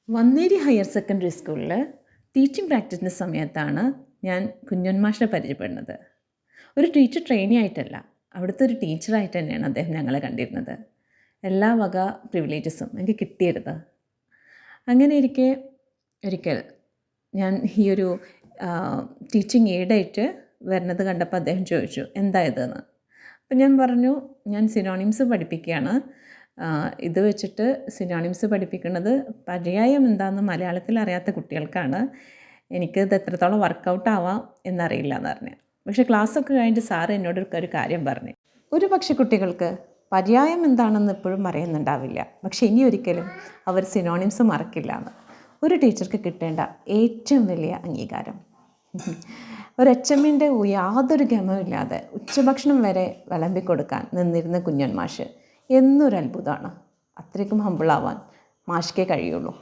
Vanneri higher secondary സ്കൂളിൽ teaching പ്രാക്ടീസിൻ്റെ സമയത്താണ് ഞാൻ കുഞ്ഞൻ മാഷിനെ പരിചയപ്പെടുന്നത്. ഒരു ടീച്ചർ ട്രെയിനി ആയിട്ടല്ല, അവിടുത്തെ ഒരു ടീച്ചറായിട്ട് തന്നെയാണ് അദ്ദേഹം ഞങ്ങളെ കണ്ടിരുന്നത്. എല്ലാ വക പ്രിവിലേജസും എനിക്ക് കിട്ടിയത്. അങ്ങനെ ഇരിക്കെ ഒരിക്കൽ ഞാൻ ഈ ഒരു ടീച്ചിങ് എയ്ഡായിട്ട് വരുന്നത് കണ്ടപ്പോൾ അദ്ദേഹം ചോദിച്ചു, എന്താ ഇതെന്ന്. അപ്പം ഞാൻ പറഞ്ഞു, ഞാൻ സിനോണിംസ് പഠിപ്പിക്കുകയാണ്. ഇത് വെച്ചിട്ട് സിനോണിംസ് പഠിപ്പിക്കുന്നത് പര്യായം എന്താണെന്ന് മലയാളത്തിൽ അറിയാത്ത കുട്ടികൾക്കാണ്. എനിക്കിത് എത്രത്തോളം വർക്കൗട്ട് ആവാം എന്നറിയില്ല എന്ന് പറഞ്ഞു. പക്ഷേ ക്ലാസ്സൊക്കെ കഴിഞ്ഞിട്ട് സാറ് എന്നോട് ഒരു കാര്യം പറഞ്ഞു. ഒരു പക്ഷേ കുട്ടികൾക്ക് പര്യായം എന്താണെന്ന് ഇപ്പോഴും അറിയുന്നുണ്ടാവില്ല, പക്ഷേ ഇനി ഒരിക്കലും അവർ സിനോണിംസ് മറക്കില്ല എന്ന്. ഒരു ടീച്ചർക്ക് കിട്ടേണ്ട ഏറ്റവും വലിയ അംഗീകാരം. ഒരു HMൻ്റെ യാതൊരു ഗമമില്ലാതെ ഉച്ചഭക്ഷണം വരെ വിളമ്പിക്കൊടുക്കാൻ നിന്നിരുന്ന കുഞ്ഞൻ മാഷ് എന്നൊരു അത്ഭുതമാണ്. അത്രയ്ക്കും ഹമ്പിളാവാൻ മാഷ്ക്കേ കഴിയുള്ളൂ.